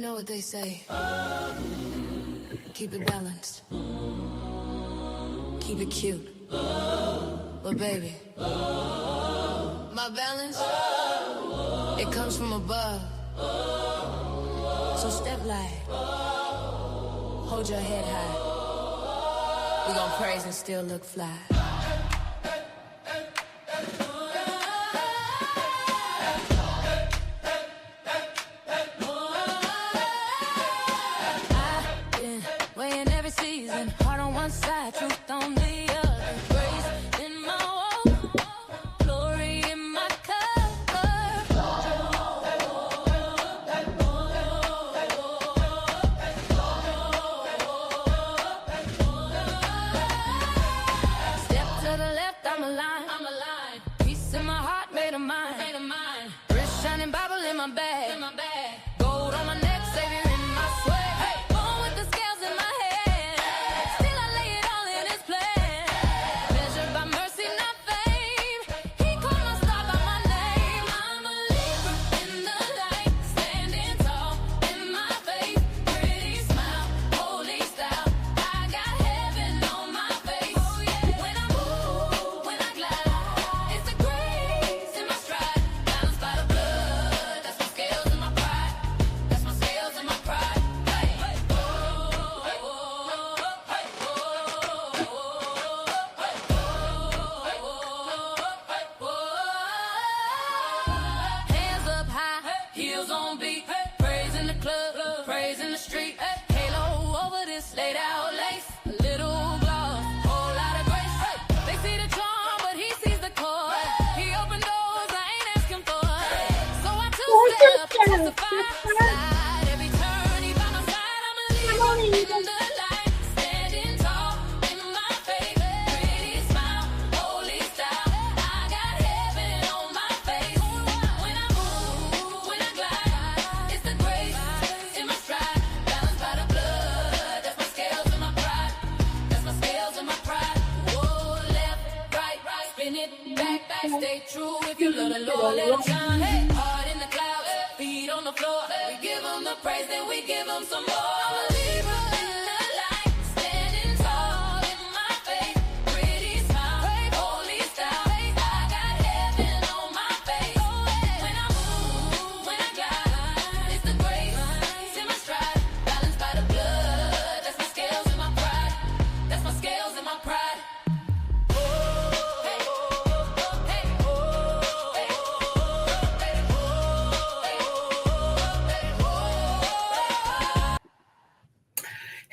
know what they say. Keep it balanced. Keep it cute. But baby, my balance, it comes from above. So step light. Hold your head high. We gon' praise and still look fly.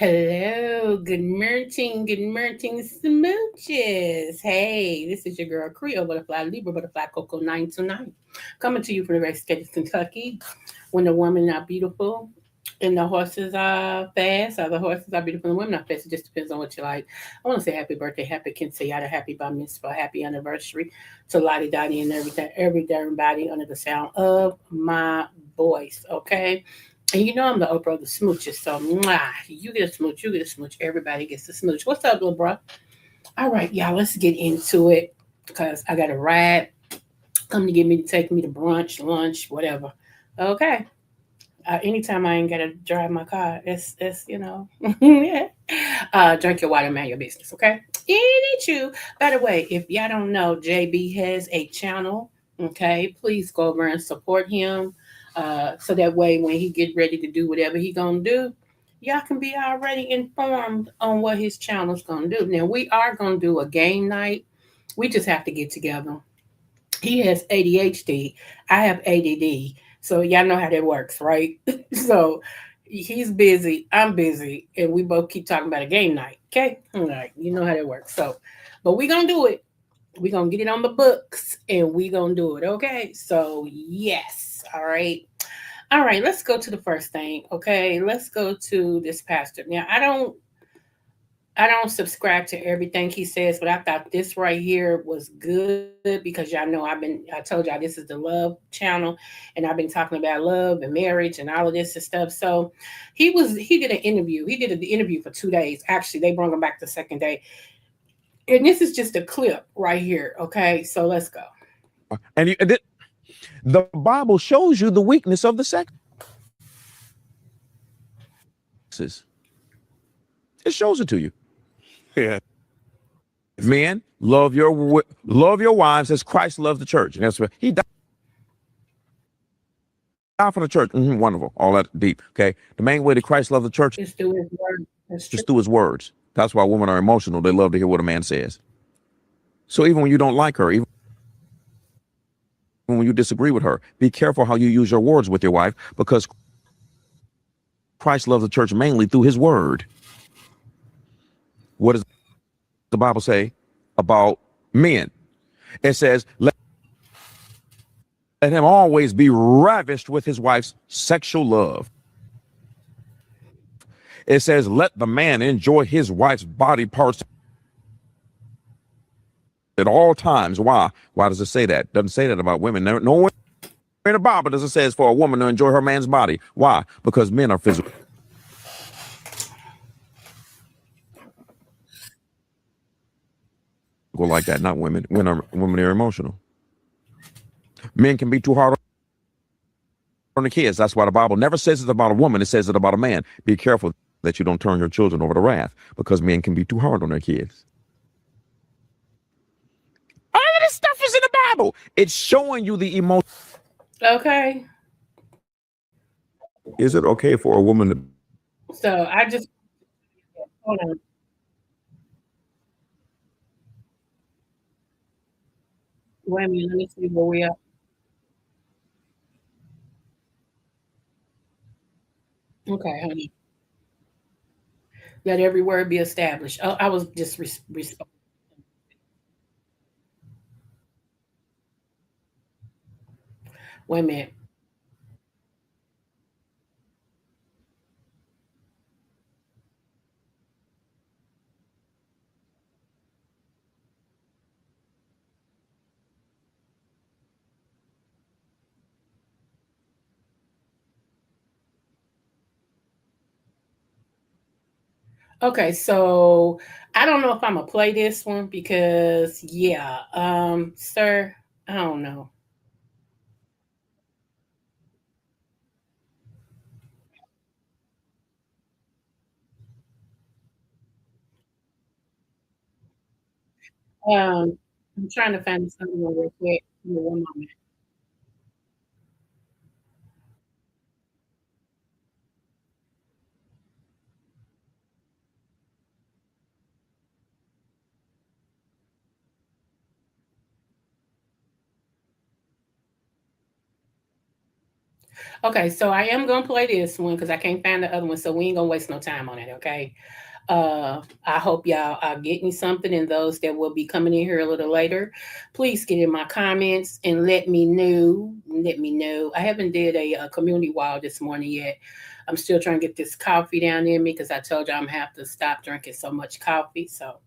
Hello, good morning, smooches. Hey, this is your girl Creole Butterfly, Libra Butterfly, Coco 929, coming to you from the great state of Kentucky. When the women are beautiful and the horses are fast, or the horses are beautiful and the women are fast, it just depends on what you like. I want to say happy birthday, happy quinceañera, happy bar mitzvah, happy anniversary to Lottie Dottie and every darn body under the sound of my voice, okay? And you know I'm the Oprah of the smooches, so you get a smooch, everybody gets a smooch. What's up, little bro? All right, y'all, let's get into it because I got a ride. Come to get me to take me to brunch, lunch, whatever. Okay. Anytime I ain't gotta drive my car, it's yeah. Drink your water, man, your business, okay? Anywho, by the way, if y'all don't know, JB has a channel. Okay, please go over and support him. So that way when he get ready to do whatever he gonna do, y'all can be already informed on what his channel's gonna do. Now we are gonna do a game night. We just have to get together. He has ADHD. I have ADD. So y'all know how that works, right? So he's busy, I'm busy, and we both keep talking about a game night. Okay? All right, you know how that works. So, but we gonna do it. We gonna get it on the books and we gonna do it. Okay. So yes. All right. All right, let's go to the first thing. Okay, let's go to this pastor. Now, I don't subscribe to everything he says, but I thought this right here was good because y'all know I told y'all this is the love channel, and I've been talking about love and marriage and all of this and stuff. So he did an interview. He did the interview for 2 days. Actually, they brought him back the second day, and this is just a clip right here. Okay, so let's go. And the Bible shows you the weakness of the sex. boxes. It shows it to you. Yeah. Men, love your wives as Christ loved the church. And that's what he died for the church. Wonderful. All that deep. Okay. The main way that Christ loved the church Just do his word. That's is true. just through his words. That's why women are emotional. They love to hear what a man says. So even when you don't like her, even when you disagree with her, be careful how you use your words with your wife, because Christ loves the church mainly through his word. What does the Bible say about men? It says, let him always be ravished with his wife's sexual love. It says, let the man enjoy his wife's body parts at all times. Why? Why does it say that? It doesn't say that about women. Nowhere in the Bible does it say it's for a woman to enjoy her man's body. Why? Because men are physical like that, not women. Women are emotional. Men can be too hard on the kids. That's why the Bible never says it about a woman. It says it about a man. Be careful that you don't turn your children over to wrath, because men can be too hard on their kids. All of this stuff is in the Bible. It's showing you the emotion. Okay. Is it okay for a woman to... So I just hold on. Wait a minute. Let me see where we are. Okay, honey. Let every word be established. Oh, I was just responding. Wait a minute. Okay, so I don't know if I'm gonna play this one because yeah, sir, I don't know. I'm trying to find something real quick. Give me one moment. Okay, so I am gonna play this one because I can't find the other one, so we ain't gonna waste no time on it. Okay. I hope y'all are getting something, and those that will be coming in here a little later, please get in my comments and let me know. Let me know. I haven't did a community wall this morning yet. I'm still trying to get this coffee down in me because I told you I'm gonna have to stop drinking so much coffee. So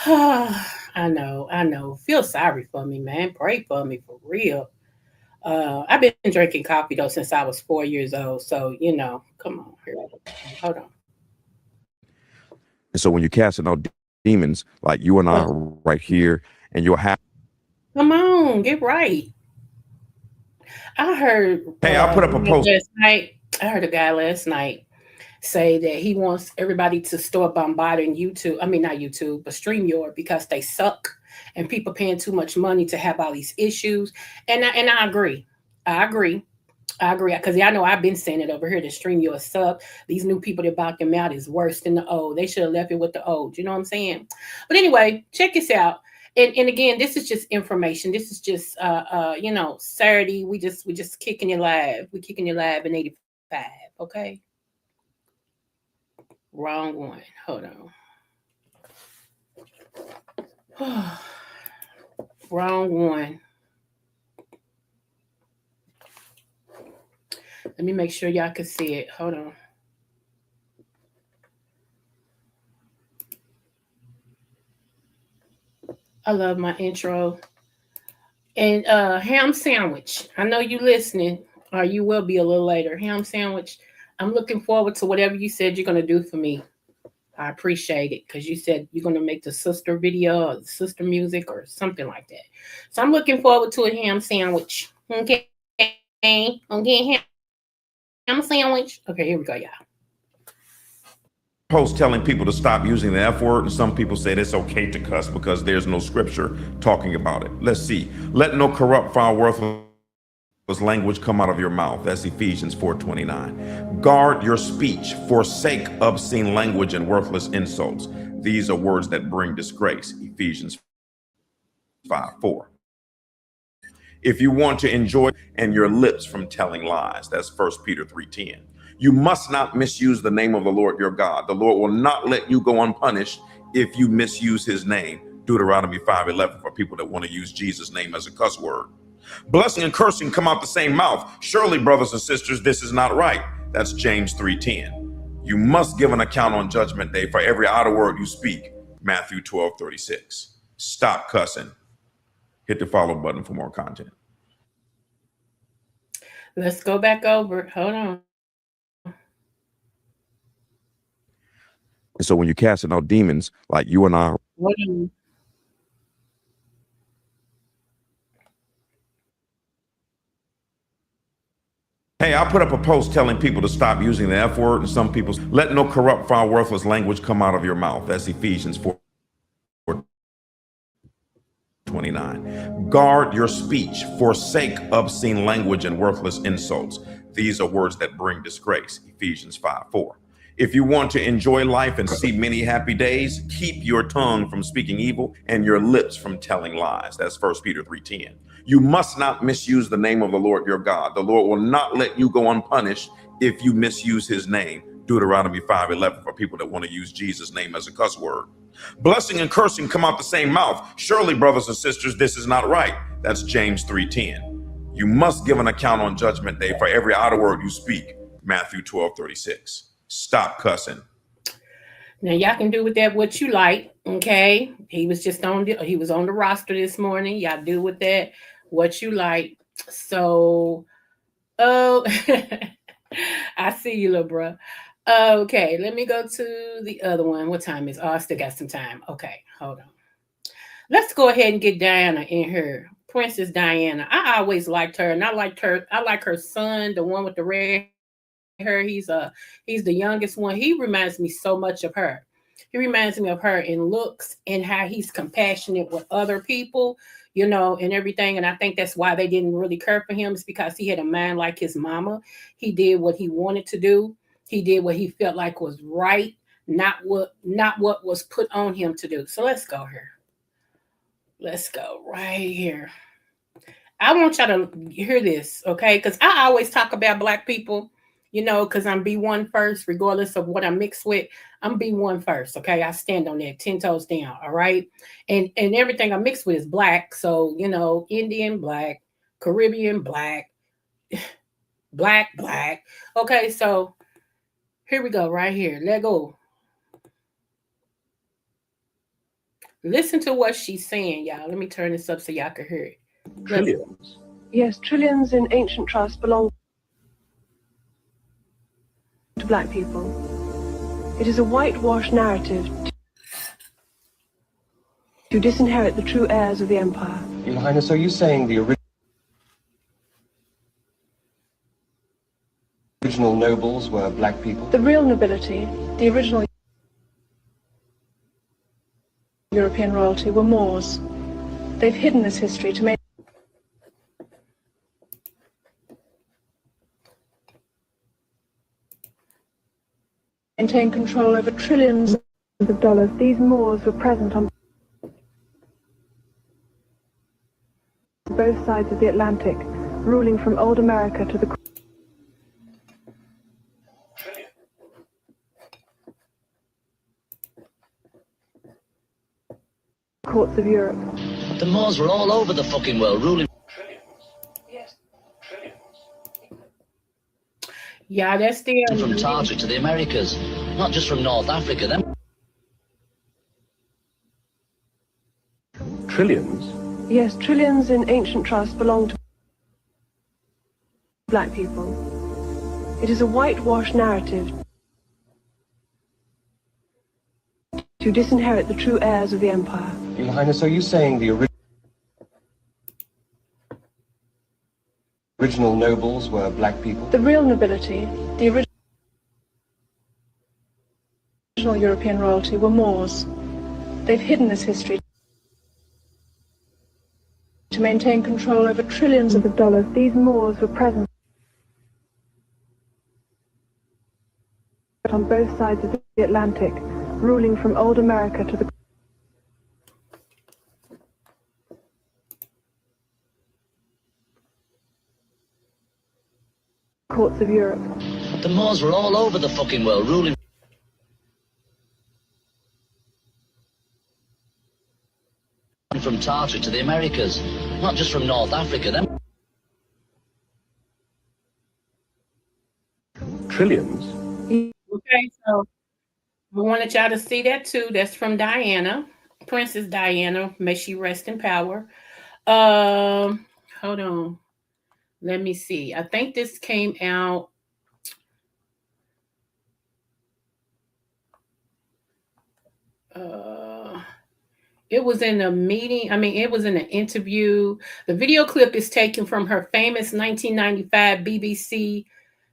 I know. Feel sorry for me, man. Pray for me for real. I've been drinking coffee though since I was 4 years old. So come on, here. Hold on. And so when you're casting out demons, like you and I Oh, are right here, and you'll have... come on, get right. I heard Hey, I'll put up a post. last night. I heard a guy last night say that he wants everybody to start bombarding YouTube. I mean, not YouTube, but StreamYard because they suck and people paying too much money to have all these issues. And I agree. I agree. I agree because I know I've been saying it over here. The StreamYard suck. These new people that bought them out is worse than the old. They should have left it with the old. You know what I'm saying? But anyway, check this out. And again, this is just information. This is just Saturday. We just kicking it live. We kicking it live in 85. Okay. Wrong one. Hold on. Wrong one. Let me make sure y'all can see it. Hold on. I love my intro. And ham sandwich. I know you listening, or you will be a little later. Ham sandwich. I'm looking forward to whatever you said you're gonna do for me. I appreciate it because you said you're gonna make the sister video or the sister music or something like that. So I'm looking forward to a ham sandwich. Okay, I'm getting ham sandwich. Okay, here we go, y'all. post telling people to stop using the F word, and some people said it's okay to cuss because there's no scripture talking about it. Let's see. Let no corrupt, foul, worthless language come out of your mouth. That's Ephesians 4:29. Guard your speech. Forsake obscene language and worthless insults. These are words that bring disgrace. Ephesians 5:4. If you want to enjoy and your lips from telling lies, that's 1 Peter 3:10. You must not misuse the name of the Lord your God. The Lord will not let you go unpunished if you misuse his name. Deuteronomy 5:11 for people that want to use Jesus' name as a cuss word. Blessing and cursing come out the same mouth. Surely, brothers and sisters, this is not right. That's James 3:10. You must give an account on judgment day for every idle word you speak. Matthew 12:36. Stop cussing. Hit the follow button for more content. Let's go back over it. Hold on. And so when you're casting out demons, like you and I, Hold on. hey, I put up a post telling people to stop using the F word, and some people let no corrupt, foul, worthless language come out of your mouth. That's Ephesians 4:29. Guard your speech. Forsake obscene language and worthless insults. These are words that bring disgrace. Ephesians 5:4. If you want to enjoy life and see many happy days, keep your tongue from speaking evil and your lips from telling lies. That's 1 Peter 3:10. You must not misuse the name of the Lord your God. The Lord will not let you go unpunished if you misuse his name. Deuteronomy 5:11 for people that want to use Jesus' name as a cuss word. Blessing and cursing come out the same mouth. Surely, brothers and sisters, this is not right. That's James 3:10. You must give an account on judgment day for every idle word you speak. Matthew 12:36. Stop cussing. Now y'all can do with that what you like. Okay. He was on the roster this morning. Y'all do with that what you like. So oh I see you, little bro. Okay, let me go to the other one. What time is? Oh, I still got some time. Okay, hold on. Let's go ahead and get Diana in here. Princess Diana. I always liked her, and I like her son, the one with the red hair. He's the youngest one. He reminds me so much of her. He reminds me of her in looks and how he's compassionate with other people, and everything. And I think that's why they didn't really care for him, is because he had a mind like his mama. He did what he wanted to do. He did what he felt like was right, not what was put on him to do. So let's go here. Let's go right here. I want y'all to hear this, okay? Because I always talk about Black people, because I'm B1 first, regardless of what I mix with. I'm B1 first, okay? I stand on that 10 toes down, all right? And everything I mix with is Black. So, Indian, Black, Caribbean, Black, Black. Okay, so here we go, right here. Let go. Listen to what she's saying, y'all. Let me turn this up so y'all can hear it. Trillions. Yes, trillions in ancient trusts belong to Black people. It is a whitewashed narrative to disinherit the true heirs of the empire. Your Highness, are you saying the original nobles were Black people? The real nobility, the original European royalty, were Moors. They've hidden this history to maintain control over trillions of dollars. These Moors were present on both sides of the Atlantic, ruling from old America to the courts of Europe. The Moors were all over the fucking world, ruling. Yes. Yeah, that's the From Tartary to the Americas, not just from North Africa. Them. Trillions? Yes, trillions in ancient trusts belong to Black people. It is a whitewashed narrative to disinherit the true heirs of the empire. Your Highness, are you saying the original nobles were Black people? The real nobility, the original original European royalty were Moors. They've hidden this history to maintain control over trillions of dollars. These Moors were present on both sides of the Atlantic, ruling from old America to the courts of Europe. The Moors were all over the fucking world, ruling from Tartary to the Americas, not just from North Africa. Them Trillions? Okay, so we wanted y'all to see that too. That's from Diana, Princess Diana. May she rest in power. Hold on. Let me see. I think this came out. It was in a meeting. I mean, it was in an interview. The video clip is taken from her famous 1995 BBC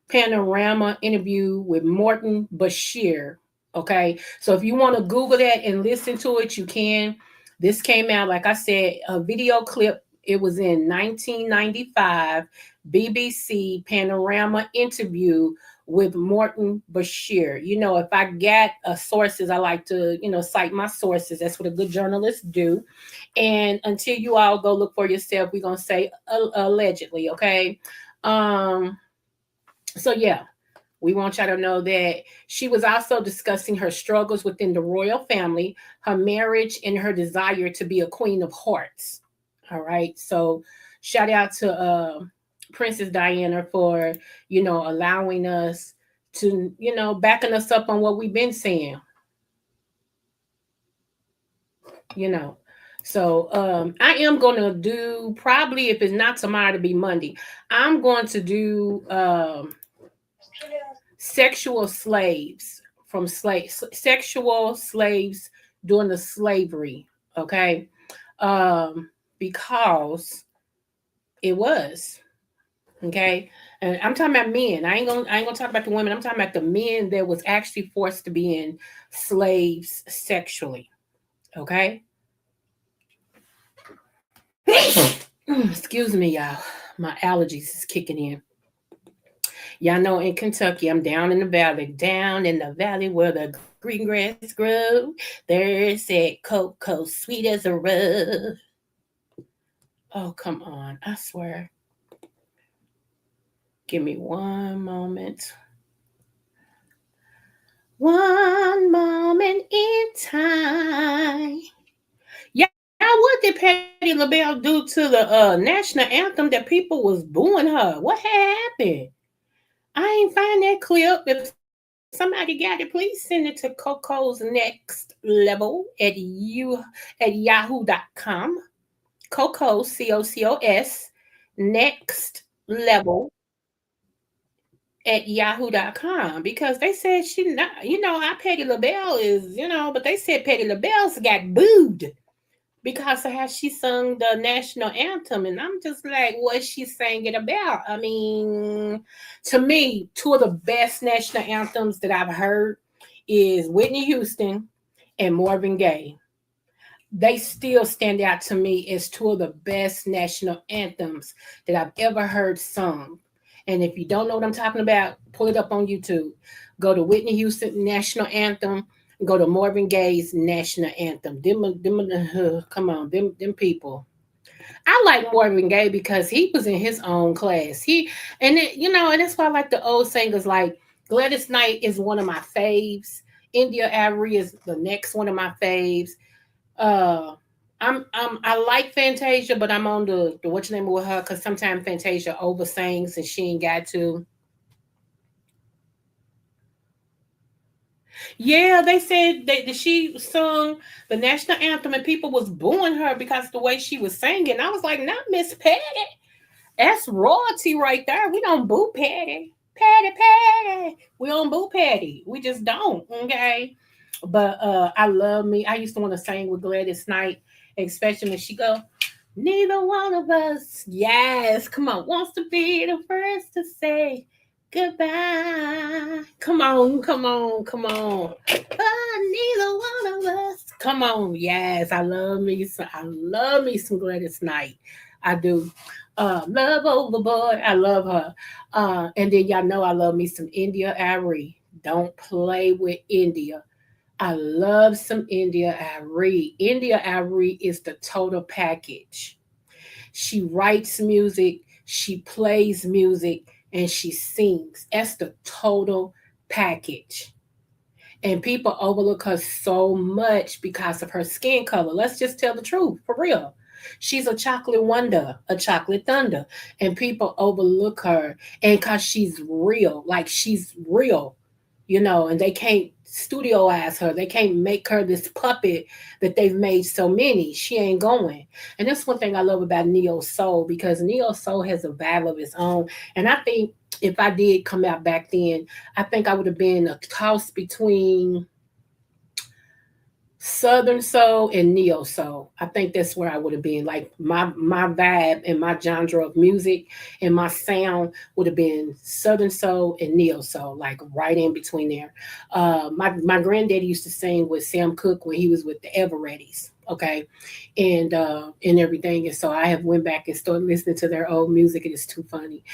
Panorama interview with Morton Bashir. Okay. So if you want to Google that and listen to it, you can. This came out, like I said, a video clip. It was in 1995 BBC Panorama interview with Morton Bashir. You know, if I get sources, I like to, cite my sources. That's what a good journalist do. And until you all go look for yourself, we're going to say allegedly, okay? So yeah, we want y'all to know that she was also discussing her struggles within the royal family, her marriage, and her desire to be a queen of hearts. All right. So shout out to Princess Diana for, allowing us to, backing us up on what we've been saying. So I am going to do, probably if it's not tomorrow, to be Monday, I'm going to do sexual slaves sexual slaves during the slavery. Okay. Because it was. Okay. And I'm talking about men. I ain't gonna talk about the women. I'm talking about the men that was actually forced to be in slaves sexually. Okay. Excuse me, y'all. My allergies is kicking in. Y'all know in Kentucky, I'm down in the valley where the green grass grows. There's that cocoa sweet as a rug. Oh, come on. I swear. Give me one moment. One moment in time. Yeah, what did Patti LaBelle do to the national anthem that people was booing her? What happened? I ain't find that clip. If somebody got it, please send it to Coco's Next Level at yahoo.com. Coco, COCOS, Next Level at yahoo.com, because they said she not, how Patti LaBelle is, but they said Patti LaBelle's got booed because of how she sung the national anthem. And I'm just like, what she sang it about? I mean, to me, two of the best national anthems that I've heard is Whitney Houston and Marvin Gaye. They still stand out to me as two of the best national anthems that I've ever heard sung. And if you don't know what I'm talking about, pull it up on YouTube. Go to Whitney Houston National Anthem. Go to Marvin Gaye's National Anthem. Come on, them people. I like Marvin Gaye because he was in his own class. And that's why I like the old singers. Like Gladys Knight is one of my faves. India Avery is the next one of my faves. I like Fantasia, but I'm on the what's your name with her, because sometimes Fantasia oversings and she ain't got to. Yeah, they said that she sung the national anthem and people was booing her because of the way she was singing. I was like, not Miss Patty. That's royalty right there. We don't boo Patty. Patty. We don't boo Patty. We just don't. Okay. But I love me. I used to want to sing with Gladys Knight, especially when she go, neither one of us, yes, come on, wants to be the first to say, Goodbye. Come on, come on, come on. Neither one of us. Come on, yes. I love me some Gladys Knight. I do. Love Overboard. I love her. And then y'all know I love me some India Arie. Don't play with India. I love some India Arie. India Arie is the total package. She writes music, she plays music, and she sings. That's the total package. And people overlook her so much because of her skin color. Let's just tell the truth, for real. She's a chocolate wonder, a chocolate thunder. And people overlook her. And because she's real, like she's real, and they can't studioize her. They can't make her this puppet that they've made so many. She ain't going. And that's one thing I love about Neo Soul, because Neo Soul has a vibe of its own. And I think if I did come out back then, I think I would have been a toss between Southern Soul and Neo Soul. I think that's where I would have been. Like my vibe and my genre of music and my sound would have been Southern Soul and Neo Soul, like right in between there. My granddaddy used to sing with Sam Cooke when he was with the Everettys. Okay, and everything. And so I have went back and started listening to their old music. It is too funny.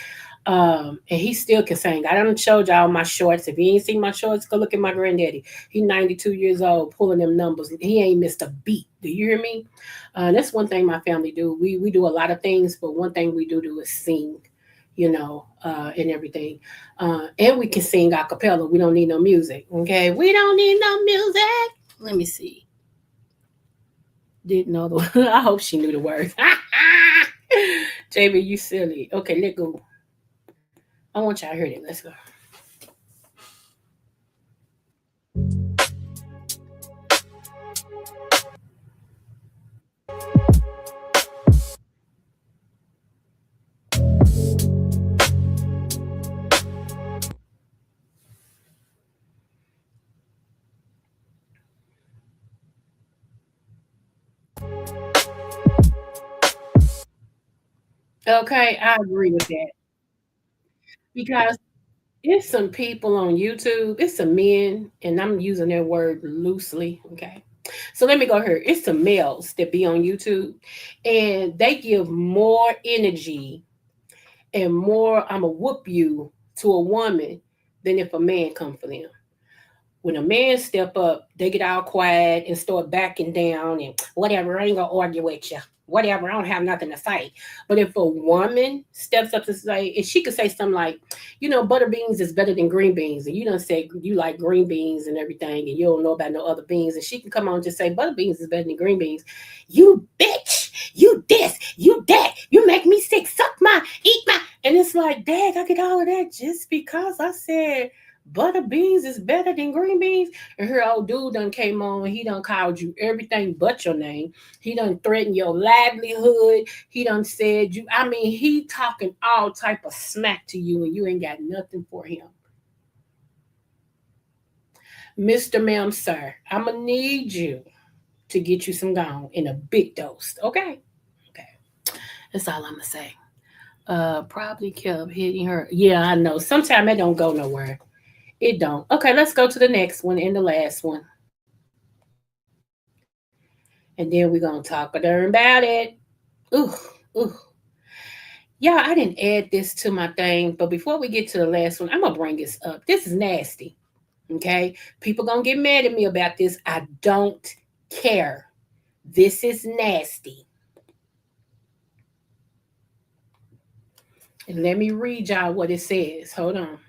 And he still can sing. I done showed y'all my shorts. If you ain't seen my shorts, go look at my granddaddy. He 92 years old, pulling them numbers. He ain't missed a beat. Do you hear me? That's one thing my family do. We do a lot of things, but one thing we do is sing, and everything. And we can sing a cappella. We don't need no music. Okay, we don't need no music. Let me see. Didn't know the. I hope she knew the words. JB, you silly. Okay, let's go. I want y'all to hear it. Let's go. Okay, I agree with that because it's some people on YouTube, it's some men, and I'm using their word loosely. Okay. So let me go here. It's some males that be on YouTube and they give more energy and more I'ma whoop you to a woman than if a man come for them. When a man step up, they get all quiet and start backing down and whatever, I ain't gonna argue with you. Whatever, I don't have nothing to say. But if a woman steps up to say, and she could say something like, butter beans is better than green beans, and you don't say you like green beans and everything, and you don't know about no other beans, and she can come on and just say butter beans is better than green beans. You bitch, you this, you that, you make me sick, suck my, eat my, and it's like, dang, I get all of that just because I said butter beans is better than green beans. And her old dude done came on. He done called you everything but your name. He done threatened your livelihood. He done said you. I mean, he talking all type of smack to you, and you ain't got nothing for him. Mr. Ma'am, sir, I'm gonna need you to get you some gone in a big dose. Okay. Okay. That's all I'm gonna say. Probably kept hitting her. Yeah, I know. Sometimes it don't go nowhere. It don't. Okay, let's go to the next one and the last one. And then we're going to talk about it. Ooh, ooh. Yeah, I didn't add this to my thing, but before we get to the last one, I'm going to bring this up. This is nasty, okay? People going to get mad at me about this. I don't care. This is nasty. And let me read y'all what it says. Hold on.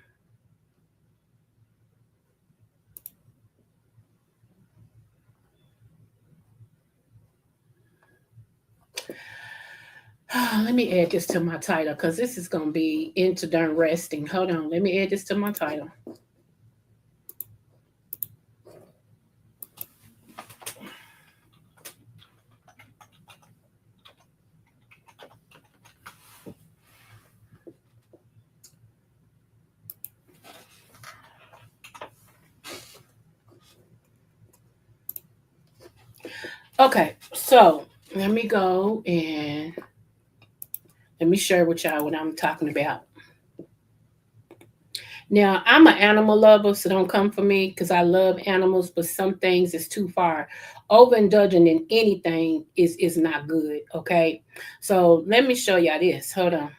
Let me add this to my title because this is going to be into darn resting. Hold on. Let me add this to my title. Okay, so let me go and let me share with y'all what I'm talking about. Now, I'm an animal lover, so don't come for me because I love animals, but some things is too far. Overindulging in anything is not good. Okay. So let me show y'all this. Hold on.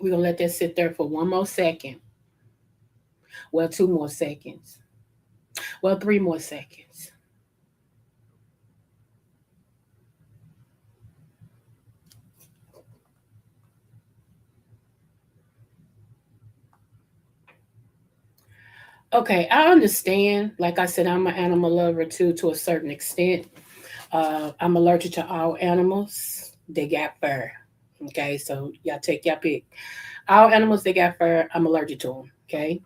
We're gonna let that sit there for one more second. Well, 2 more seconds. Well, 3 more seconds. Okay, I understand. Like I said, I'm an animal lover too, to a certain extent. I'm allergic to all animals. They got fur. Okay, so y'all take your pick. All animals that got fur, I'm allergic to them. Okay,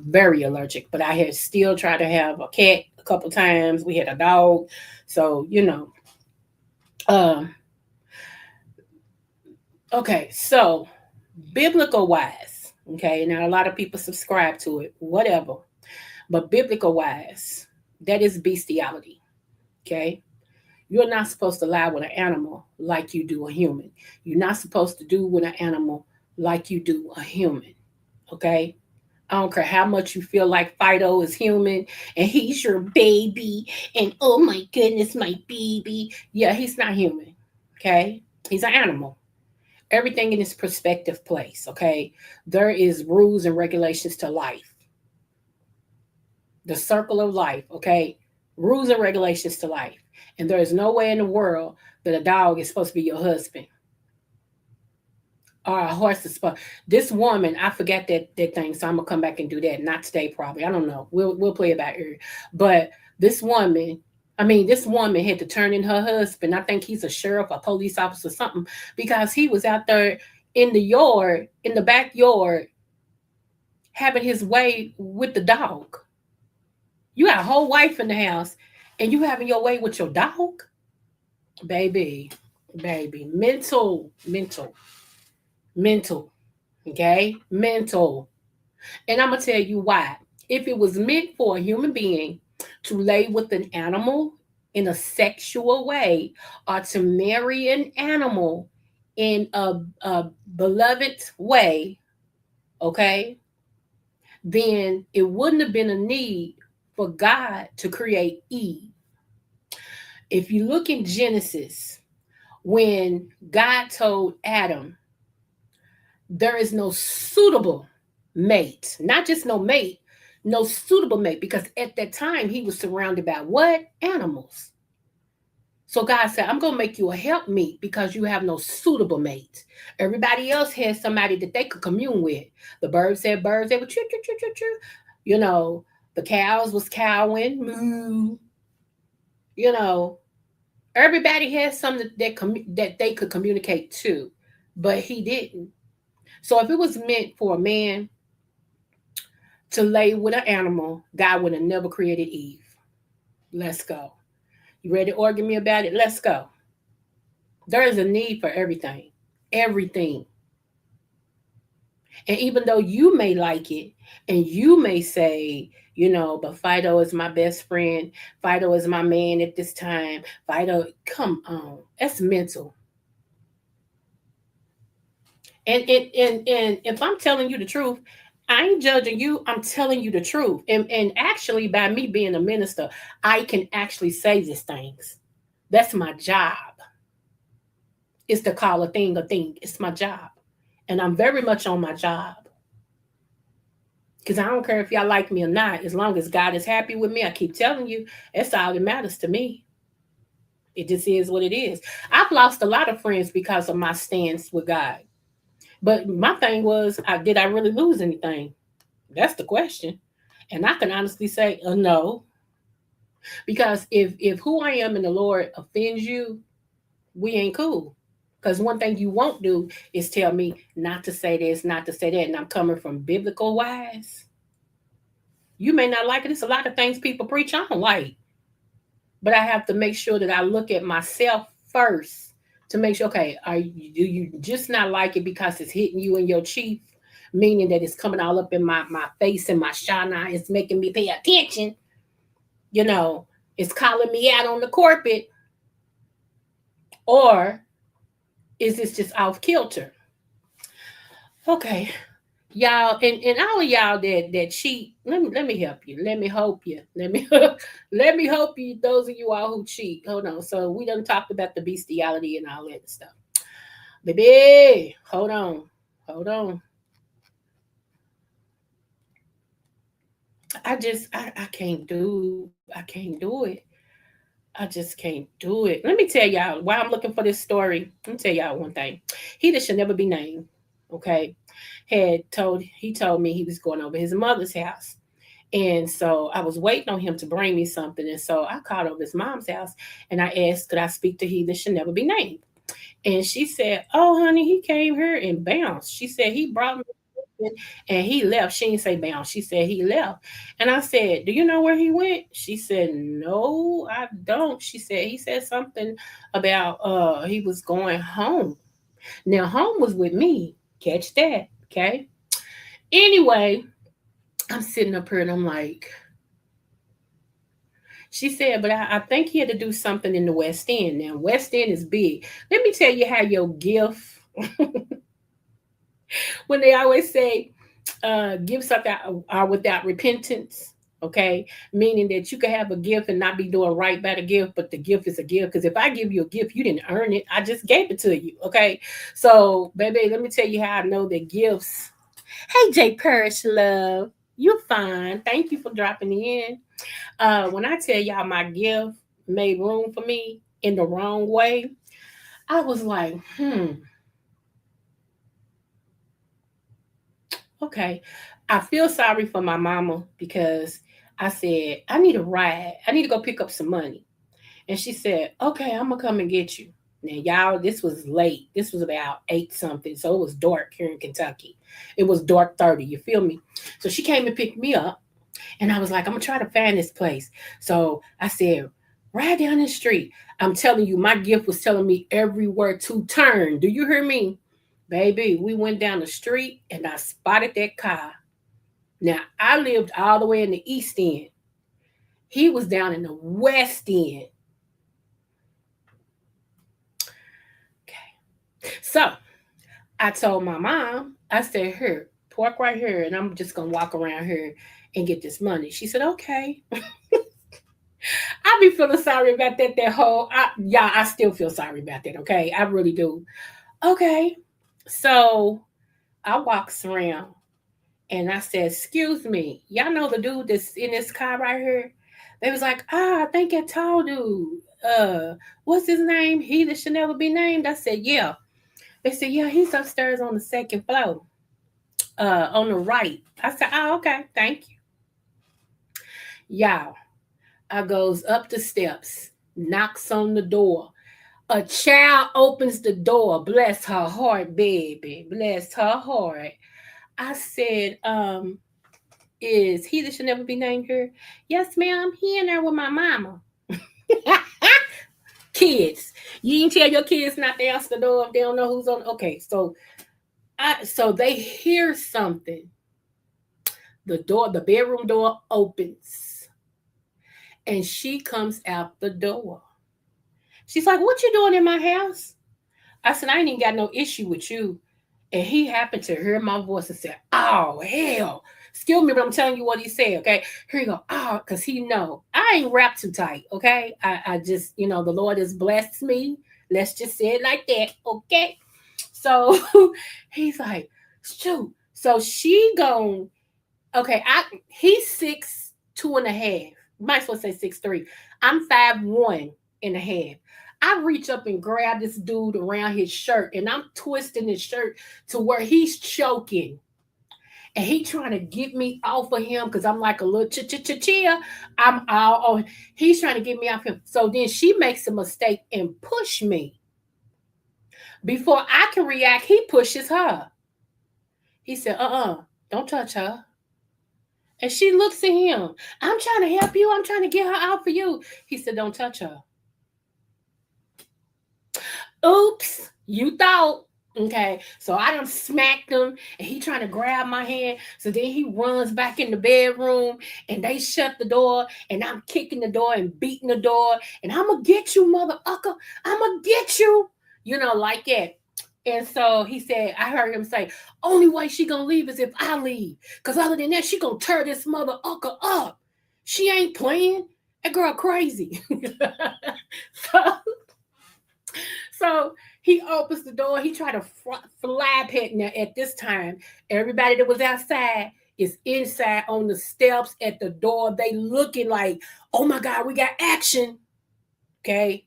very allergic. But I had still tried to have a cat a couple times. We had a dog, so you know. Um, okay, so biblical wise, okay. Now a lot of people subscribe to it, whatever. But biblical wise, that is bestiality. Okay, you're not supposed to lie with an animal like you do a human. You're not supposed to do with an animal like you do a human. Okay? I don't care how much you feel like Fido is human and he's your baby and oh my goodness, my baby. Yeah, he's not human. Okay? He's an animal. Everything in its perspective place. Okay? There is rules and regulations to life. The circle of life. Okay? Rules and regulations to life. And there is no way in the world that a dog is supposed to be your husband or a horse is supposed. This woman, I forgot that thing, so I'm gonna come back and do that. Not today, probably. I don't know. We'll play it by ear. But this woman, this woman had to turn in her husband. I think he's a sheriff, a police officer, something, because he was out there in the yard, in the backyard, having his way with the dog. You got a whole wife in the house, and you having your way with your dog, baby, baby, mental, okay, mental. And I'm gonna tell you why. If it was meant for a human being to lay with an animal in a sexual way, or to marry an animal in a beloved way, okay, then it wouldn't have been a need for God to create Eve. If you look in Genesis, when God told Adam, there is no suitable mate, not just no mate, no suitable mate, because at that time he was surrounded by what? Animals. So God said, I'm going to make you a helpmeet because you have no suitable mate. Everybody else had somebody that they could commune with. The birds had birds, they would choo, choo, choo, choo, choo. You know, the cows was cowing, moo. You know, everybody had something that they could communicate to, but he didn't. So if it was meant for a man to lay with an animal, God would have never created Eve. Let's go. You ready to argue me about it? Let's go. There is a need for everything. Everything. And even though you may like it and you may say, but Fido is my best friend. Fido is my man at this time. Fido, come on. That's mental. And if I'm telling you the truth, I ain't judging you. I'm telling you the truth. And actually, by me being a minister, I can actually say these things. That's my job. It's to call a thing a thing. It's my job. And I'm very much on my job. Because I don't care if y'all like me or not. As long as God is happy with me, I keep telling you, that's all that matters to me. It just is what it is. I've lost a lot of friends because of my stance with God. But my thing was, did I really lose anything? That's the question. And I can honestly say, no. Because if who I am in the Lord offends you, we ain't cool. Because one thing you won't do is tell me not to say this, not to say that. And I'm coming from biblical wise. You may not like it. It's a lot of things people preach I don't like. But I have to make sure that I look at myself first to make sure, okay, do you just not like it because it's hitting you in your cheek, meaning that it's coming all up in my face and my shana, it's making me pay attention, you know, it's calling me out on the carpet, or is this just off kilter? Okay, y'all, and all of y'all that cheat, let me help you. Let me hope you. Let me let me hope you. Those of you all who cheat, hold on. So we done talked about the bestiality and all that stuff, baby. Hold on. I can't do it. I just can't do it. Let me tell y'all why I'm looking for this story. Let me tell y'all one thing. He that should never be named, okay, he told me he was going over his mother's house. And so I was waiting on him to bring me something. And so I called over his mom's house and I asked, could I speak to he that should never be named? And she said, oh, honey, he came here and bounced. She said, he brought me and he left. She didn't say bounce. She said he left. And I said, do you know where he went? She said, no, I don't. She said, he said something about he was going home. Now, home was with me. Catch that. Okay. Anyway, I'm sitting up here and I'm like, she said, but I think he had to do something in the West End. Now, West End is big. Let me tell you how your gift, when they always say gifts are without repentance, okay? Meaning that you can have a gift and not be doing right by the gift, but the gift is a gift. Because if I give you a gift, you didn't earn it. I just gave it to you, okay? So, baby, let me tell you how I know that gifts. Hey, Jay Parish, love. You're fine. Thank you for dropping in. When I tell y'all my gift made room for me in the wrong way, I was like, okay. I feel sorry for my mama because I said, I need a ride. I need to go pick up some money. And she said, okay, I'm going to come and get you. Now, y'all, this was late. This was about 8 something. So it was dark here in Kentucky. It was dark 30. You feel me? So she came and picked me up. And I was like, I'm going to try to find this place. So I said, right down the street. I'm telling you, my gift was telling me everywhere to turn. Do you hear me? Baby, we went down the street and I spotted that car. Now, I lived all the way in the East End. He was down in the West End. Okay. So I told my mom, I said, here, park right here, and I'm just going to walk around here and get this money. She said, okay. I be feeling sorry about I still feel sorry about that, okay? I really do. Okay. So I walks around and I said, excuse me, y'all know the dude that's in this car right here? They was like, I think that tall dude. What's his name? He that should never be named. I said, yeah. They said, yeah, he's upstairs on the second floor. On the right. I said, oh, okay, thank you. Y'all, I goes up the steps, knocks on the door. A child opens the door. Bless her heart, baby. Bless her heart. I said, is he that should never be named here? Yes, ma'am. He in there with my mama. Kids. You didn't tell your kids not to answer the door if they don't know who's on. Okay, so they hear something. The bedroom door opens. And she comes out the door. She's like, what you doing in my house? I said, I ain't even got no issue with you. And he happened to hear my voice and said, oh, hell. Excuse me, but I'm telling you what he said, okay? Here you go. Oh, because he know. I ain't wrapped too tight, okay? I just, the Lord has blessed me. Let's just say it like that, okay? So he's like, shoot. So she gone, okay, he's 6'2.5". Might as well say 6'3". I'm 5'1.5". I reach up and grab this dude around his shirt, and I'm twisting his shirt to where he's choking. And he trying to get me off of him because I'm like a little chill. I'm all on. He's trying to get me off him. So then she makes a mistake and push me. Before I can react, he pushes her. He said, don't touch her. And she looks at him. I'm trying to help you. I'm trying to get her out for you. He said, don't touch her. Oops, you thought. Okay, so I done smacked him and he trying to grab my hand. So then he runs back in the bedroom and they shut the door and I'm kicking the door and beating the door and I'm going to get you, mother ucker. I'm going to get you, like that. And so he said, I heard him say, only way she going to leave is if I leave. Because other than that, she going to tear this mother ucker up. She ain't playing. That girl crazy. So he opens the door. He tried to fly pet. Now, at this time, everybody that was outside is inside on the steps at the door. They looking like, oh my God, we got action. Okay.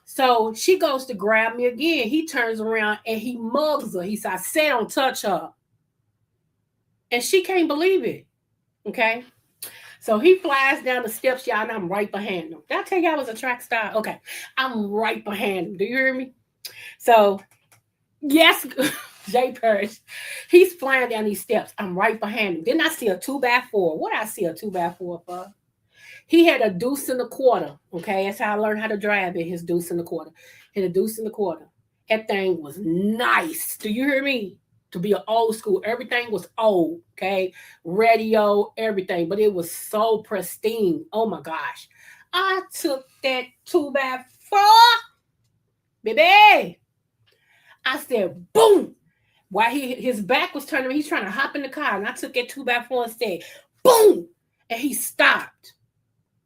So she goes to grab me again. He turns around and he mugs her. He said, I said don't touch her. And she can't believe it. Okay. So he flies down the steps, y'all, and I'm right behind him. Did I tell you I was a track star? Okay. I'm right behind him. Do you hear me? So, yes, Jay Parrish, he's flying down these steps. I'm right behind him. Then I see a 2x4. What I see a 2x4 for? He had a deuce and a quarter. Okay. That's how I learned how to drive it. His deuce and a quarter. He had a deuce and a quarter. That thing was nice. Do you hear me? To be an old school, everything was old, okay? Radio, everything, but it was so pristine. Oh my gosh. I took that 2x4, baby. I said, boom. While his back was turning, he's trying to hop in the car, and I took that 2x4 and said, boom. And he stopped.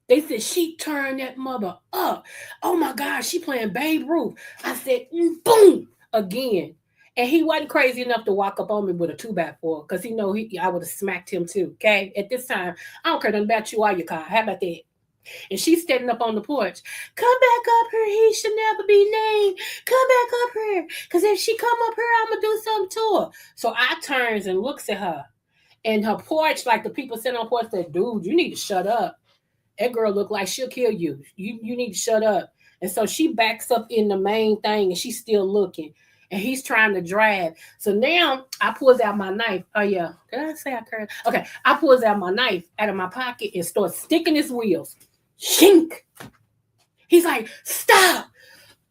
They said, she turned that mother up. Oh my gosh, she playing Babe Ruth. I said, boom, again. And he wasn't crazy enough to walk up on me with a 2x4 because he know I would have smacked him too. Okay. At this time, I don't care nothing about you or your car. How about that? And she's standing up on the porch. Come back up here. He should never be named. Come back up here. Because if she come up here, I'm going to do something to her. So I turns and looks at her. And her porch, like the people sitting on the porch said, dude, you need to shut up. That girl look like she'll kill you. You need to shut up. And so she backs up in the main thing and she's still looking. And he's trying to drive. So now I pulls out my knife. Oh, yeah. Did I say I cursed? Okay. I pulls out my knife out of my pocket and starts sticking his wheels. Shink. He's like, stop.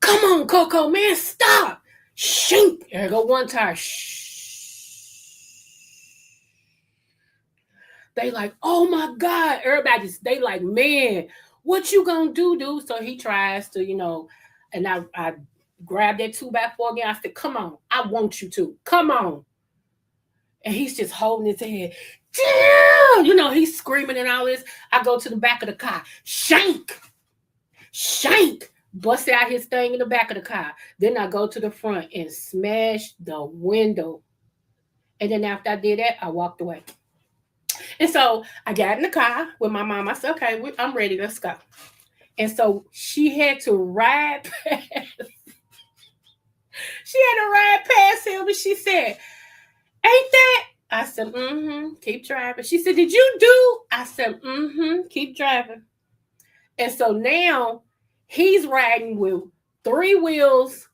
Come on, Coco, man, stop. Shink. There go one tire. Shh. They like, oh, my God. Everybody, they like, man, what you gonna do, dude? So he tries to, and I grabbed that 2x4 again. I said, come on. I want you to. Come on. And he's just holding his head. He's screaming and all this. I go to the back of the car. Shank. Shank. Bust out his thing in the back of the car. Then I go to the front and smash the window. And then after I did that, I walked away. And so I got in the car with my mom. I said, okay, I'm ready. Let's go. And so she had to ride past. She had to ride past him, and she said, ain't that? I said, keep driving. She said, did you do? I said, keep driving. And so now he's riding with 3 wheels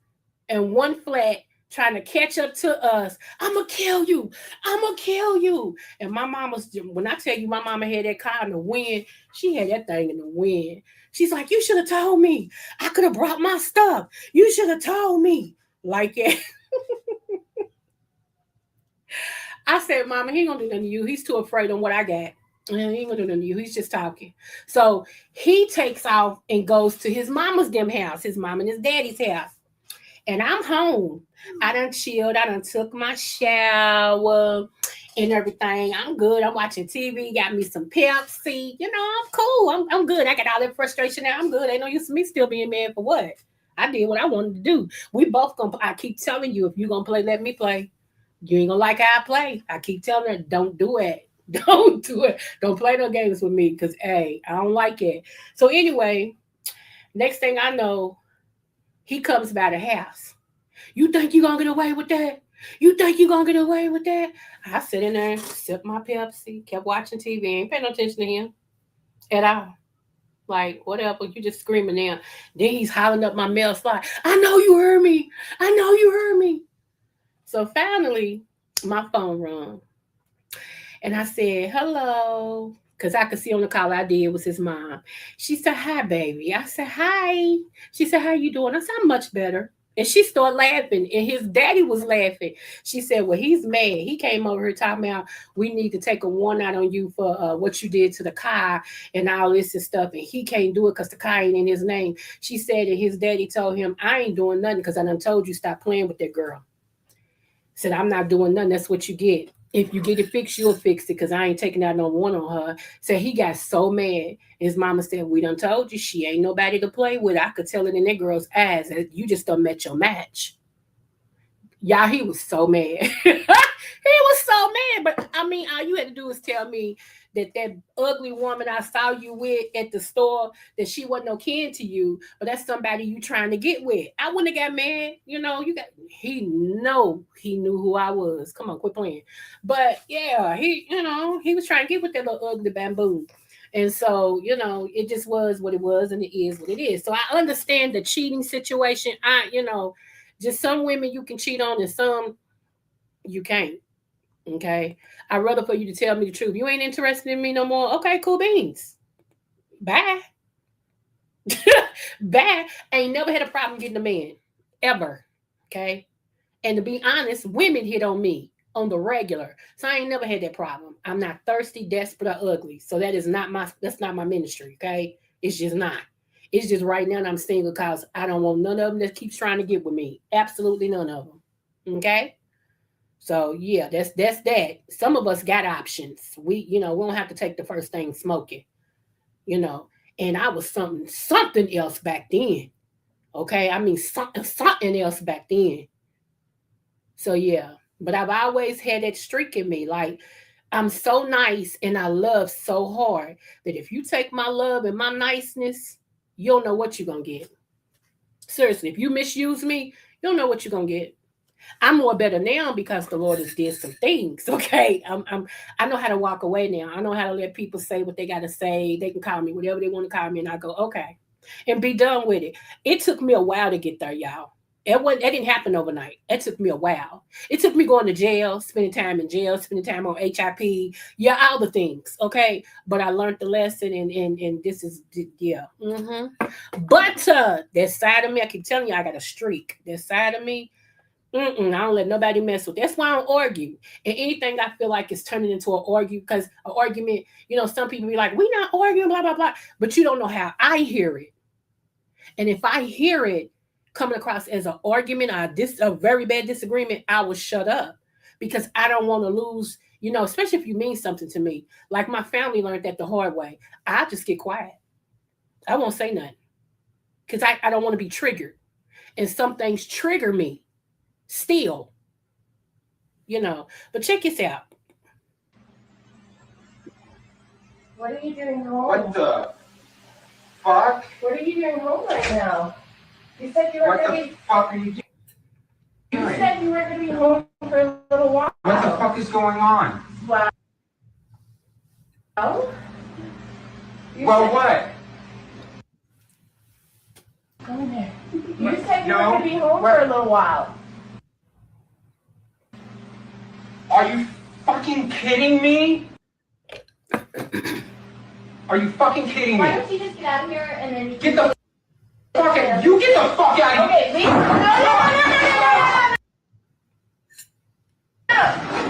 and 1 flat, trying to catch up to us. I'm going to kill you. I'm going to kill you. And my mama's, when I tell you my mama had that car in the wind, she had that thing in the wind. She's like, you should have told me. I could have brought my stuff. You should have told me. Like it. I said, Mama, he ain't gonna do nothing to you. He's too afraid of what I got. And he ain't gonna do nothing to you. He's just talking. So he takes off and goes to his mama's house, his mom and his daddy's house. And I'm home. I done chilled. I done took my shower and everything. I'm good. I'm watching TV. Got me some Pepsi. I'm cool. I'm good. I got all that frustration now. I'm good. Ain't no use of me still being mad for what? I did what I wanted to do. We both gonna. I keep telling you, if you gonna play, let me play. You ain't gonna like how I play. I keep telling her, don't do it. Don't do it. Don't play no games with me, because I don't like it. So anyway, next thing I know, he comes by the house. You think you gonna get away with that? You think you gonna get away with that? I sit in there, sip my Pepsi, kept watching TV, ain't paying no attention to him at all. Like, whatever, you just screaming now. Then he's hollering up my mail slot. I know you heard me. I know you heard me. So finally, my phone rung. And I said, hello. Because I could see on the call ID it was his mom. She said, hi, baby. I said, hi. She said, how you doing? I said, I'm much better. And she started laughing, and his daddy was laughing. She said, well, he's mad. He came over here talking about we need to take a warrant out on you for what you did to the car and all this and stuff. And he can't do it because the car ain't in his name. She said that his daddy told him, I ain't doing nothing because I done told you stop playing with that girl. Said, I'm not doing nothing. That's what you get. If you get it fixed, you'll fix it because I ain't taking out no one on her. So he got so mad. His mama said, we done told you she ain't nobody to play with. I could tell it in that girl's eyes that you just done met your match. Y'all, he was so mad. He was so mad. But I mean, all you had to do is tell me that ugly woman I saw you with at the store, that she wasn't no kin to you, but that's somebody you trying to get with. I wouldn't have got mad. He knew who I was. Come on, quit playing. But yeah, he was trying to get with that little ugly bamboo. And so, it just was what it was, and it is what it is. So I understand the cheating situation. Just some women you can cheat on and some you can't. Okay. I'd rather for you to tell me the truth. You ain't interested in me no more. Okay, cool beans. Bye. Bye. Ain't never had a problem getting a man. Ever. Okay. And to be honest, women hit on me on the regular. So I ain't never had that problem. I'm not thirsty, desperate, or ugly. So that's not my ministry. Okay. It's just not. It's just right now I'm single because I don't want none of them that keeps trying to get with me. Absolutely none of them. Okay. So yeah, that's that. Some of us got options. We don't have to take the first thing smoking. And I was something else back then. Okay. I mean something else back then. So yeah. But I've always had that streak in me. Like I'm so nice and I love so hard that if you take my love and my niceness, you don't know what you're gonna get. Seriously, if you misuse me, you don't know what you're gonna get. I'm more better now because the Lord has did some things. Okay, I know how to walk away now. I know how to let people say what they gotta say. They can call me whatever they want to call me, and I go okay, and be done with it. It took me a while to get there, y'all. That didn't happen overnight. It took me a while. It took me going to jail, spending time in jail, spending time on HIP, yeah, all the things. Okay, but I learned the lesson, and this is yeah. But that side of me, I keep telling you, I got a streak. That side of me. I don't let nobody mess with. That's why I don't argue. And anything I feel like is turning into an argument. Some people be like, "We not arguing, blah blah blah," but you don't know how I hear it. And if I hear it coming across as an argument or a very bad disagreement, I will shut up because I don't want to lose. Especially if you mean something to me. Like my family learned that the hard way. I just get quiet. I won't say nothing because I don't want to be triggered. And some things trigger me. Still, but check this out. What are you doing home? What the fuck? What are you doing home right now? You said you were What going to the be. fuck are you doing? You said you were going to be home for a little while. What the fuck is going on? Well. Well, You what? Go in there. You said you No. were going to be home for a little while. Are you fucking kidding me? Are you fucking kidding Why me? don't you just get out of here and then Get the fuck out. You get the fuck out of here. Okay, leave. No.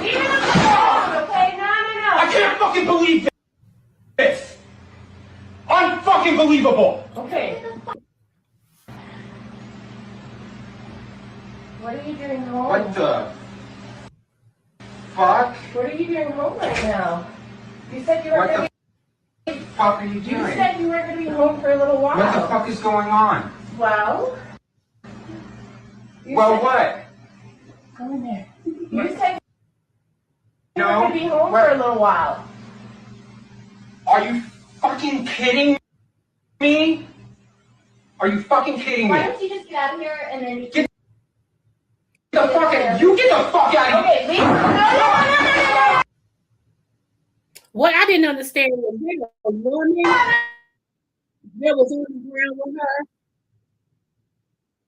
Leave it alone, okay? No. I can't fucking believe this. Unfucking believable. Okay. What are you doing home? What the fuck? What are you doing home right now? You said you were What going to the fuck are you be. doing? You said you were going to be home for a little while. What the fuck is going on? Well. Well, what? Go in there. You said you No. were going to be home for a little while. Are you fucking kidding me? Are you fucking kidding Why me? don't you just get out of here and then Get the fuck out. You get the fuck out of here. Okay, leave. No. What I didn't understand was there a woman that was on the ground with her.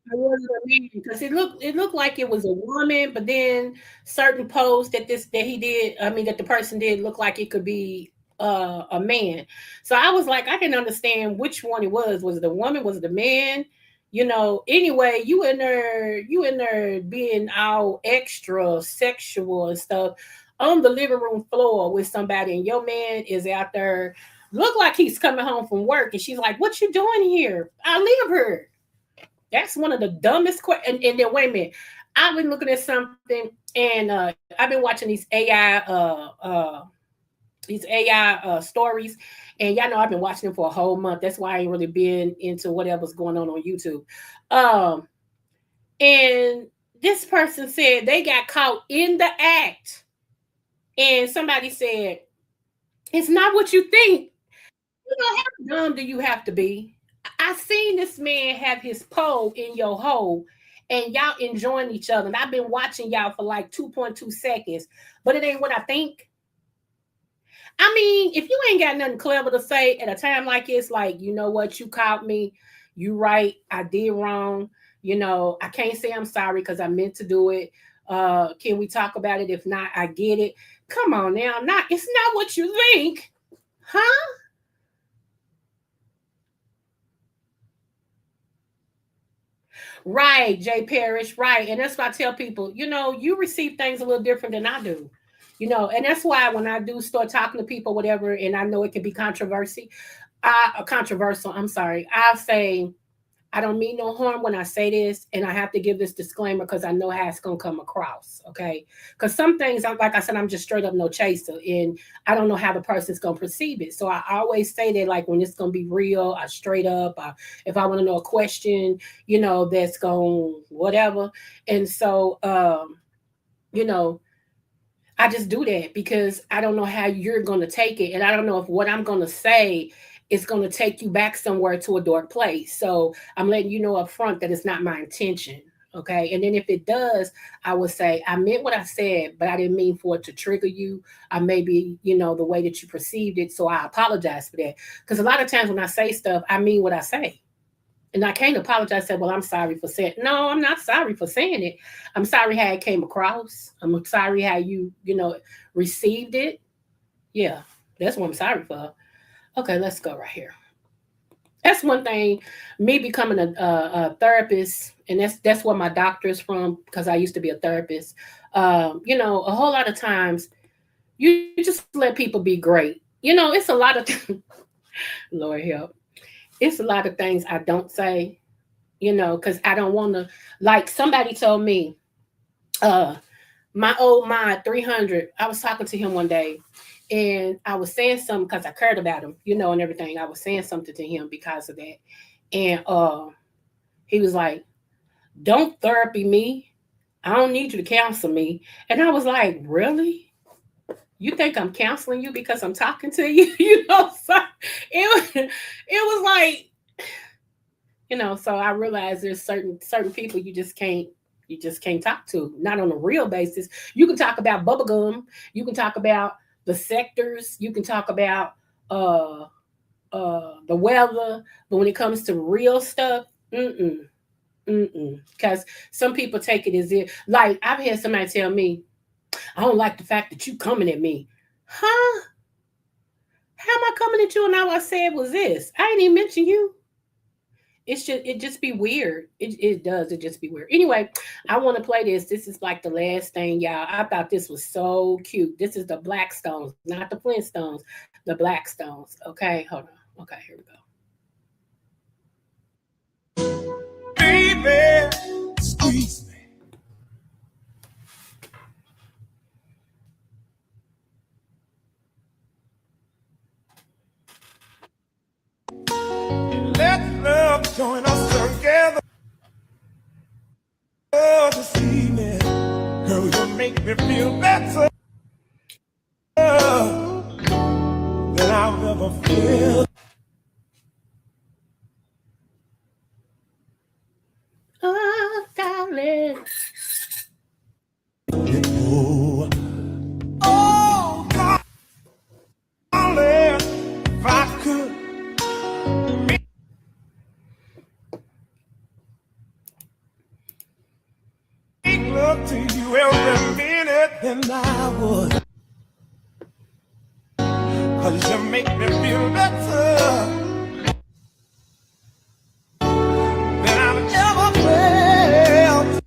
It wasn't a man because it looked like it was a woman, but then certain posts that he did, I mean that the person did look like it could be a man. So I was like, I can understand which one it was. Was it a woman? Was it a man? Anyway, you in there being all extra sexual and stuff on the living room floor with somebody, and your man is out there, look like he's coming home from work, and she's like, "What you doing here? I live here." That's one of the dumbest questions. And then wait a minute, I've been looking at something, and I've been watching these AI stories, and y'all know I've been watching them for a whole month. That's why I ain't really been into whatever's going on YouTube. Um, and this person said they got caught in the act, and somebody said, "It's not what you think." How dumb do you have to be? I seen this man have his pole in your hole and y'all enjoying each other. And I've been watching y'all for like 2.2 seconds, but it ain't what I think. I mean, if you ain't got nothing clever to say at a time like this, like, you know what, you caught me, you right, I did wrong. I can't say I'm sorry because I meant to do it. Can we talk about it? If not, I get it. Come on now, it's not what you think, huh? Right, Jay Parrish, right. And that's why I tell people, you receive things a little different than I do. And that's why when I do start talking to people, whatever, and I know it can be controversial, I'm sorry. I say, I don't mean no harm when I say this, and I have to give this disclaimer because I know how it's gonna come across, okay? Because some things, like I said, I'm just straight up no chaser, and I don't know how the person's gonna perceive it. So I always say that, like when it's gonna be real, I straight up. If I want to know a question, that's going whatever, and so you know, I just do that because I don't know how you're gonna take it, and I don't know if what I'm gonna say is going to take you back somewhere to a dark place. So I'm letting you know up front that it's not my intention. Okay. And then if it does, I would say, I meant what I said, but I didn't mean for it to trigger you. I maybe, the way that you perceived it. So I apologize for that. Because a lot of times when I say stuff, I mean what I say. And I can't apologize, say, well, I'm sorry for saying it. No, I'm not sorry for saying it. I'm sorry how it came across. I'm sorry how you, received it. Yeah, that's what I'm sorry for. Okay, let's go right here. That's one thing. Me becoming a therapist, and that's where my doctor is from because I used to be a therapist. A whole lot of times you just let people be great. It's a lot of Lord help. It's a lot of things I don't say. Because I don't want to. Like somebody told me, my old mind 300. I was talking to him one day, and I was saying something because I cared about him, and everything. I was saying something to him because of that. And he was like, "Don't therapy me. I don't need you to counsel me." And I was like, "Really? You think I'm counseling you because I'm talking to you?" So it was like, so I realized there's certain people you just can't talk to, not on a real basis. You can talk about bubblegum, you can talk about the sectors, you can talk about the weather, but when it comes to real stuff, because some people take it as if, like, I've had somebody tell me, "I don't like the fact that you coming at me." Huh? How am I coming at you? And all I said was this. I ain't even mention you. It just be weird. It does. It just be weird. Anyway, I want to play this. This is like the last thing, y'all. I thought this was so cute. This is the Black Stones, not the Flintstones, the Black Stones. Okay, hold on. Okay, here we go. Baby, squeeze me. Let love join us together. This evening, girl, you make me feel better than I've ever felt. Oh, darling. Oh, darling, if I could. you every minute than I would. Cause you make me feel better than I've ever felt.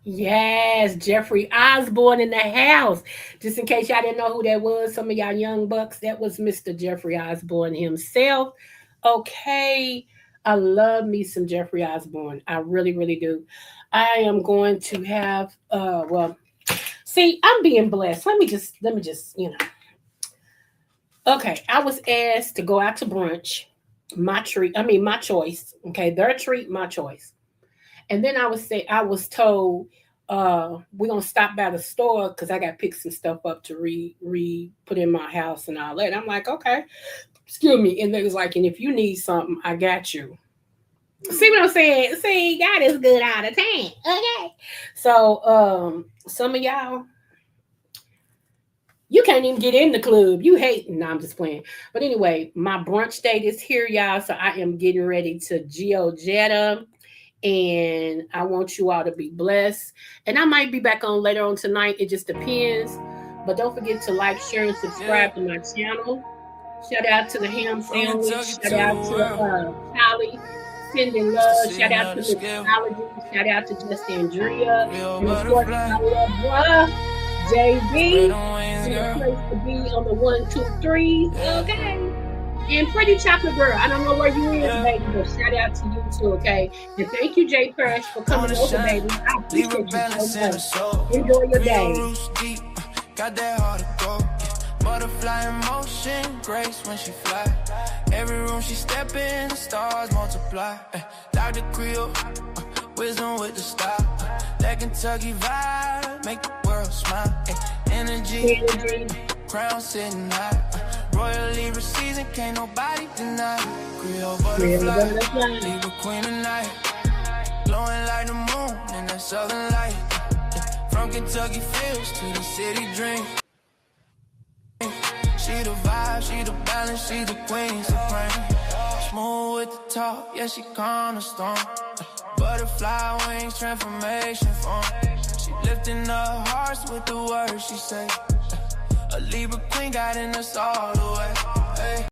Yes, Jeffrey Osborne in the house. Just in case y'all didn't know who that was, some of y'all young bucks, that was Mr. Jeffrey Osborne himself. Okay, I love me some Jeffrey Osborne. I really, really do. I am going to have, see, I'm being blessed. Let me just, Okay, I was asked to go out to brunch. My choice. Okay, their treat, my choice. And then I was told we're gonna stop by the store because I got to pick some stuff up to put in my house and all that. I'm like, okay, excuse me. And they was like, and if you need something, I got you. See what I'm saying? See, God is good all the time. Okay. So some of y'all, you can't even get in the club. You hate. No, I'm just playing. But anyway, my brunch date is here, y'all. So I am getting ready to Georgetta. And I want you all to be blessed. And I might be back on later on tonight. It just depends. But don't forget to like, share, and subscribe to my channel. Shout out to the ham sandwich. Shout out to Holly. Sending love. Shout out to Mixology. Shout out to Just Andrea. And of course, I love JB. And the place to be on the 1, 2, 3. Okay. And Pretty Chocolate Girl, I don't know where you is, baby, but shout out to you too, okay? And thank you, Jay Fresh, for coming over, baby. I appreciate you so much. Enjoy your day. Got that heart to go. Butterfly in motion, grace when she fly. Every room she step in, the stars multiply. Dr.Creole, wisdom with the style. That Kentucky vibe, make the world smile. Energy, crown sitting high. Royal Libra season, can't nobody deny. Creole butterfly, Libra queen tonight. Glowing like the moon in that southern light. From Kentucky fields to the city dream. She the vibe, she the balance, she the queen supreme. Smooth with the talk, yeah, she calm the storm. Butterfly wings, transformation form. She lifting up hearts with the words she say. A Libra queen guiding us all the way. Hey.